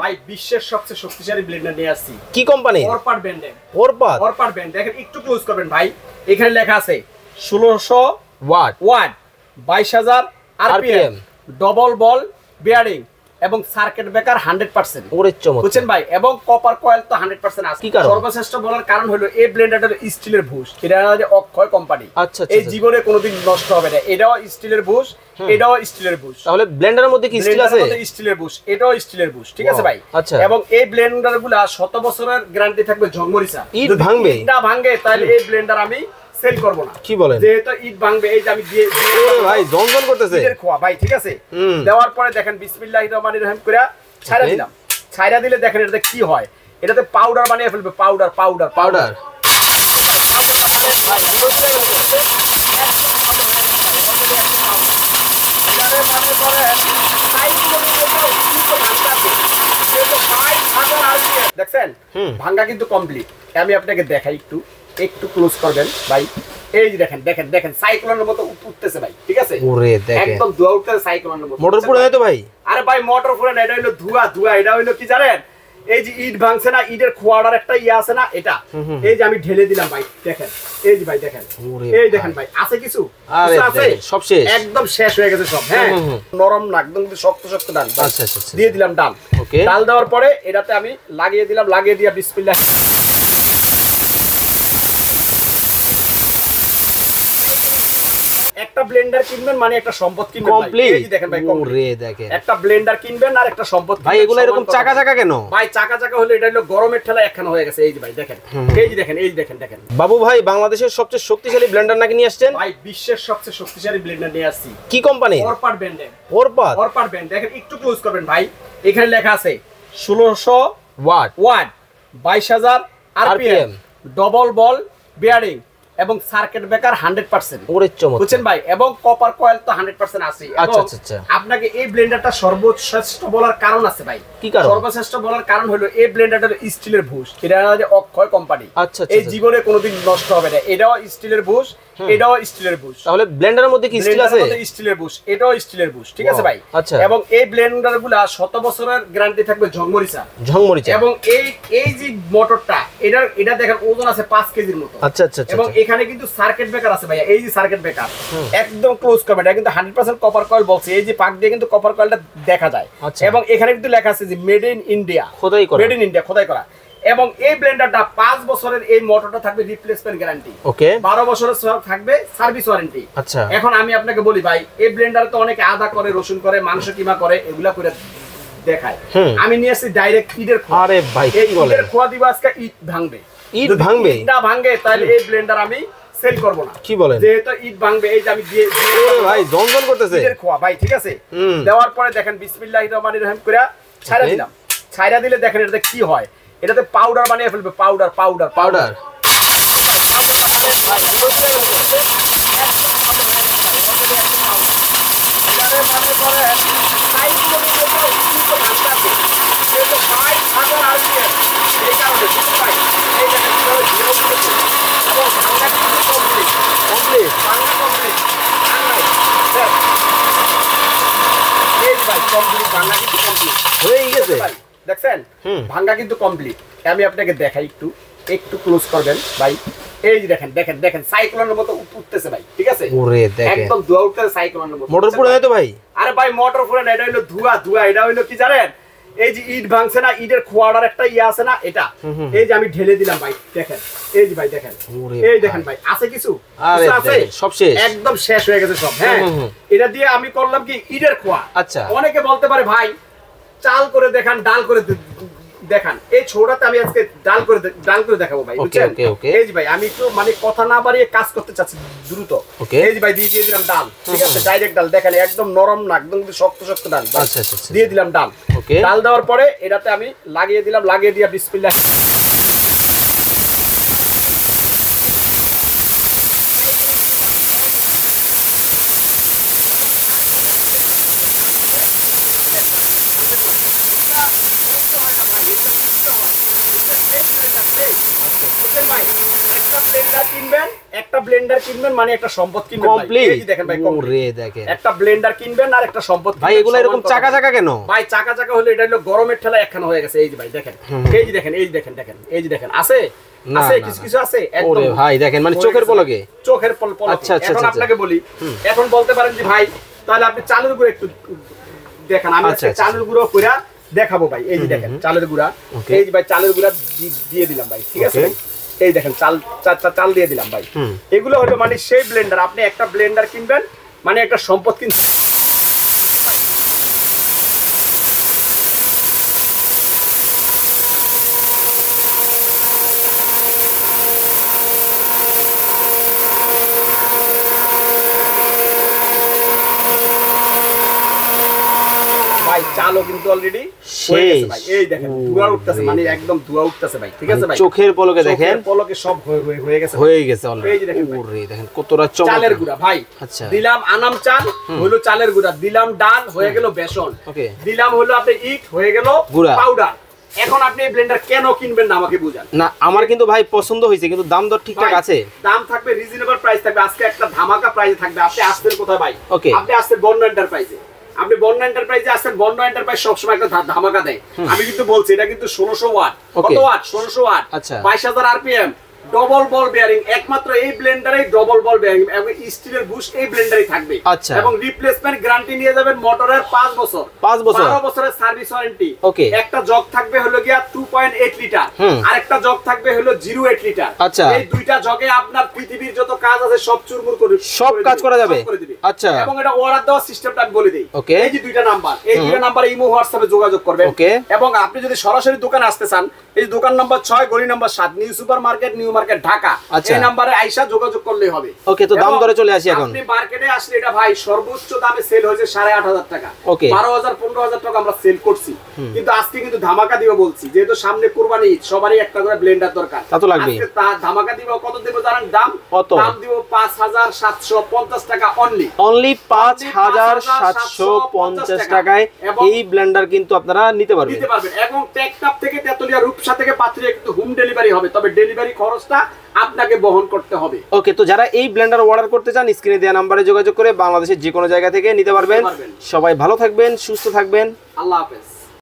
ভাই বিশ্বের সবচেয়ে শক্তিশালী ব্লেন্ডার নিয়ে আসছি। কি কোম্পানি? ওরপার ব্র্যান্ডের। ওরপার ব্র্যান্ড। দেখেন একটু ক্লোজ করবেন ভাই। এখানে লেখা আছে 1600 watt 22000 RPM, double ball bearing এবং সার্কিট ব্রেকার 100%। ওরে চমৎকার বুঝছেন ভাই, এবং কপার কয়েল তো 100% আছে। সর্বশ্রেষ্ঠ বলার কারণ হলো এই ব্লেন্ডারটা স্টিলের বুশ। এটা হচ্ছে অক্ষয় কোম্পানি। এই জীবনে কোনোদিন নষ্ট হবে না। এটাও স্টিলের বুশ, এটাও স্টিলের বুশ। তাহলে ব্লেন্ডারের মধ্যে কি স্টিল আছে? স্টিলের বুশ, এটাও স্টিলের বুশ। ঠিক আছে ভাই। এবং এই ব্লেন্ডারগুলো 100 বছরের গ্যারান্টি থাকবে। ঝংমরিচা ইট ভাঙবে, ইটটা ভাঙে, তাহলে এই ব্লেন্ডার আমি সেল করব না। কি বলেন? যেহেতু ইট ভাঙবে, এই যে আমি দিয়ে ভাই জনজন করতেছে ইটের খোয়া ভাই। ঠিক আছে, দেওয়ার পরে দেখেন বিসমিল্লাহির রহমানির রহিম করে ছাইরা দিলাম। ছাইরা দিলে দেখেন এটাতে কি হয়। এটাতে পাউডার বানিয়ে ফেলবে। পাউডার দেখছেন ভাঙ্গা কিন্তু কমপ্লিট। আমি আপনাকে দেখাই, একটু ক্লোজ করবেন ভাই। এই যে দেখেন সাইক্লোনের মতো উঠতেছে ভাই। ঠিক আছে, ওরে দেখেন একদম ধোয়া উঠতেছে সাইক্লোনের মতো। মোটর পুরো তো ভাই। আরে ভাই মোটর পুরো না, এটা হলো ধোয়া। এটা হলো কি জানেন, এই যে ইট ভাঙছে না, ইটের খোয়াড়ার একটা ইয়ে আছে না, এটা এই যে আমি ঢেলে দিলাম ভাই। দেখেন এই যে ভাই, দেখেন এই দেখেন ভাই, আছে কিছু আছে, সব শেষ, একদম শেষ হয়ে গেছে সব। হ্যাঁ, নরম না, একদম শক্ত ডাল। আচ্ছা, দিয়ে দিলাম ডাল। ডাল দেওয়ার পরে এটাতে আমি লাগিয়ে দিলাম। লাগিয়ে দিয়া বিসমিল্লাহ। একটা ব্লেন্ডার কিনবেন মানে একটা সম্পদ কিনবেন ভাই। এই যে দেখেন ভাই, ওরে দেখেন, একটা ব্লেন্ডার কিনবেন আর একটা সম্পদ ভাই। এগুলো এরকম চাকা কেন ভাই? চাকা হলো এটা হলো গরমের ঠেলা একখানা হয়ে গেছে। এই যে ভাই দেখেন, এই যে দেখেন বাবু ভাই, বাংলাদেশের সবচেয়ে শক্তিশালী ব্লেন্ডার নাকি নিয়ে আসছেন? ভাই বিশ্বের সবচেয়ে শক্তিশালী ব্লেন্ডার নিয়ে আসছি। কি কোম্পানি? ওরপার ব্র্যান্ডের। ওরপার ব্র্যান্ড। দেখেন একটু ক্লোজ করবেন ভাই। এখানে লেখা আছে 1600 watt 22000 RPM, double ball bearing এবং সার্কিট ব্রেকার 100%। ওরে চমৎকার। বুঝছেন ভাই, এবং কপার কয়েল তো 100% আছে। আচ্ছা। আপনাকে এই ব্লেন্ডারটা সর্বশ্রেষ্ঠ বলার কারণ আছে ভাই। কি কারণ? সর্বশ্রেষ্ঠ বলার কারণ হলো এই ব্লেন্ডারটা স্টিলের বুশ। এটা হচ্ছে অক্ষয় কোম্পানি। এই জীবনে কোনোদিন নষ্ট হবে না। এটাও স্টিলের বুশ, এটাও স্টিলের বুশ। তাহলে ব্লেন্ডারের মধ্যে কি স্টিল আছে? স্টিলের বুশ, এটাও স্টিলের বুশ। ঠিক আছে ভাই। এবং এই ব্লেন্ডারগুলো 100 বছরের গ্যারান্টি থাকবে। ঝংমরিচা। এবং এই যে মোটরটা, এটা দেখেন ওজন আছে 5 কেজির মতো। আচ্ছা। এবং এখানে কিন্তু সার্কিট ব্রেকার আছে ভাইয়া। এই যে সার্কিট ব্রেকার একদম ক্লোজ করবেন। এটা কিন্তু 100% কপার কয়েল বলছে। এই যে পাক দিয়ে কিন্তু কপার কয়েলটা দেখা যায়। এবং এখানে কিন্তু লেখা আছে যে মেড ইন ইন্ডিয়া, খোদাই করা। এবং এই ব্লেন্ডারটা 5 বছরের এই মোটরটা থাকবে রিপ্লেসমেন্ট গ্যারান্টি। 12 বছরের থাকবে সার্ভিস ওয়ারেন্টি। আচ্ছা, এখন আমি আপনাকে বলি ভাই, এই ব্লেন্ডারে তো অনেকে আদা করে, রসুন করে, মাংস কিমা করে, এগুলা করে দেখায়। আমি নিয়ে আসছি ডাইরেক্ট ইটের খোয়া। আরে ভাই কি বলেন? ইটের খোয়া দিব আজকে। ইট ভাঙবে, ইটটা ভাঙে, তাহলে এই ব্লেন্ডার আমি সেল করব না। কি বলেন? যেহেতু ইট ভাঙবে, এই যে আমি দিয়ে ভাই জনজন করতেছে ইটের খোয়া ভাই। ঠিক আছে, দেওয়ার পরে দেখেন বিসমিল্লাহির রহমানির রহিম করে ছাইরা দিলাম। ছাইরা দিলে দেখেন এটাতে কি হয়। এটাতে পাউডার বানিয়ে ফেলবে। পাউডার দেখছেন ভাঙ্গা কিন্তু কমপ্লিট। আমি আপনাকে দেখাই, একটু ক্লোজ করবেন ভাই। এই যে দেখেন সাইক্লোনের মতো উঠতেছে ভাই। ঠিক আছে, একদম ধোয়া উঠতেছে সাইক্লোনের মতো। মোটর পুরো তো ভাই। আরে ভাই মোটর পুরো না, এটা হলো ধোয়া। এটা হলো কি জানেন, এই যে ইট ভাঙছে না, ইটের খোয়াড়ার একটা ইয়ে আছে না, এটা এই যে আমি ঢেলে দিলাম ভাই। দেখেন এই যে ভাই, দেখেন এই দেখেন ভাই, আছে কিছু আছে, সব শেষ, একদম শেষ হয়ে গেছে সব। হ্যাঁ, এটা দিয়ে আমি করলাম কি ইটের খোয়া। আচ্ছা, অনেকে বলতে পারে ভাই চাল করে দেখান, ডাল করে দেখান। এই ছোড়াতে আমি আজকে ডাল করে দেখাবো ভাই। বুঝছেন? এই যে ভাই, আমি একটু মানে কথা না বাড়িয়ে কাজ করতে চাচ্ছি দ্রুত। এই যে ভাই দিয়ে দিলাম ডাল। ঠিক আছে, ডাইরেক্ট ডাল। দেখেন একদম নরম না, একদম শক্ত ডাল। আচ্ছা, দিয়ে দিলাম ডাল। ডাল দেওয়ার পরে এটাতে আমি লাগিয়ে দিলাম। লাগিয়ে দিয়া বিসমিল্লাহ। একটা ব্লেন্ডার কিনবেন, একটা ব্লেন্ডার কিনবেন মানে একটা সম্পদ কিনবেন ভাই। কমপ্লিট এই যে দেখেন ভাই ওরে দেখেন একটা ব্লেন্ডার কিনবেন আর একটা সম্পদ ভাই কিনবেন, এগুলো এরকম সমান চাকা কথা। চাকা কেন ভাই চাকা চাকা হলে এটা হলো গরমের ঠেলা একখানা হয়ে গেছে। এই যে ভাই দেখেন, এই যে দেখেন, এই যে দেখেন, দেখেন এই যে দেখেন আছে না, আছে না, কিছু না। কিছু আছে ওরে ভাই দেখেন মানে চোখের পলকে চোখের পলকে। আচ্ছা, আচ্ছা, এখন আচ্ছা। আপনাকে বলি, এখন বলতে পারেন যে ভাই তাহলে আপনি চালের গুঁড়ো একটু দেখেন, আমি আচ্ছা, আজকে আচ্ছা। চালের গুঁড়ো কইরা দেখাবো ভাই। এই যে দেখেন চালের গুঁড়া, Okay. এই যে ভাই চালের গুঁড়া দিয়ে দিলাম ভাই, ঠিক আছে Okay. ভাই? এই দেখেন চাল চাল দিয়ে দিলাম ভাই। এগুলো হলো মানে সেই ব্লেন্ডার, আপনি একটা ব্লেন্ডার কিনবেন মানে একটা সম্পদ কিনবেন। ভাই চালও কিন্তু অলরেডি শেষ। ভাই। এই দেখেন ধোঁয়া উঠতেছে, মানে একদম ধোঁয়া উঠতেছে ভাই, ঠিক আছে ভাই? চোখের পলকে দেখেন চোখের পলকে সব হয়ে গেছে। হয়ে গেছে এই যে দেখেন অলরেডি ভাই। ওরে দেখেন কতটা চমৎকার চালের গুঁড়া ভাই, আচ্ছা। দিলাম আনাম চাল হলো চালের গুঁড়া, দিলাম ডাল হয়ে গেল বেসন, ওকে। দিলাম হলো আপনি ইট হয়ে গেল গুঁড়া। পাউডার। এখন আপনি এই ব্লেন্ডার কেন কিনবেন না আমাকে বুঝান। না আমার কিন্তু ভাই পছন্দ হয়েছে কিন্তু দাম দর ঠিকঠাক ভাই, আছে দাম থাকবে, রিজনেবল প্রাইস থাকবে, আজকে একটা ধামাকা প্রাইস থাকবে। আপনি আসছেন কোথায় ভাই? Okay. আপনি আসছেন বন্য এন্টারপ্রাইজে। আপনি বন্য এন্টারপ্রাইজে আসছেন, বন্য এন্টারপ্রাইজ সবসময় একটা ধামাকা দেয়। আমি কিন্তু বলছি এটা কিন্তু 1600 ওয়াট। কত Okay. ওয়াট? 1600 ওয়াট। আচ্ছা। 22000 আরপিএম, ডবল বল বেয়ারিং, একমাত্র এই ব্লেন্ডারে ডবল বল বেয়ারিং এবং স্টিলের বুশ এই ব্লেন্ডারে থাকবে। আচ্ছা। এবং রিপ্লেসমেন্ট গ্যারান্টি নিয়ে যাবেন মোটরের 5 বছর। 5 বছর। 12 বছরের সার্ভিস ওয়ারেন্টি। Okay. একটা জগ থাকবে হলো গিয়া 2.8 লিটার, আর একটা জগ থাকবে হলো 0.8 লিটার। আচ্ছা। এই দুইটা জগে আপনার পৃথিবীর যত কাজ আছে সব চুরমুর করে সব কাজ দিবে, করা যাবে? সব করে দিবে। আচ্ছা। এবং এটা অর্ডার দেওয়ার সিস্টেমটা আমি বলে দেই। Okay. এই যে দুইটা নাম্বার, এই দুইটা নাম্বারে ইমো হোয়াটসঅ্যাপে যোগাযোগ করবেন। Okay. এবং আপনি যদি সরাসরি দোকানে আসতে চান, এই দোকান নাম্বার 6 গলি number 7 new super market, new market, Dhaka. আচ্ছা। এই নাম্বারে আইসা যোগাযোগ করলেই হবে। Okay, তো দাম এবং দরে চলে আসি এখন। আপনি মার্কেটে আসলে এটা ভাই সর্বোচ্চ দামে সেল হয়েছে 8500 টাকা। Okay. 12000 15000 টাকা আমরা সেল করছি। কিন্তু আজকে কিন্তু ধামাকা দিব বলছি, যেহেতু সামনে কুরবানি ঈদ, সবারই একটা করে ব্লেন্ডার দরকার। তা তো লাগবেই। আজকে ধামাকা দিব, কত দেব জানেন দাম? কত? দাম দিব 5750 টাকা অনলি। অনলি 5750 টাকায় এবং এই ব্লেন্ডার কিন্তু আপনারা নিতে পারবেন। নিতে পারবেন। এবং টেকনাফ থেকে তেতুলিয়া, রূপসা থেকে পাত্রীয়া কিন্তু হোম ডেলিভারি হবে, তবে ডেলিভারি খরচটা আপনাকে বহন করতে হবে। ওকে, তো যারা এই ব্লেন্ডার অর্ডার করতে চান স্ক্রিনে দেওয়া নম্বরে যোগাযোগ করে বাংলাদেশের যে কোনো জায়গা থেকে নিতে পারবেন। নিতে পারবেন। সবাই ভালো থাকবেন, সুস্থ থাকবেন। আল্লাহ হাফেজ।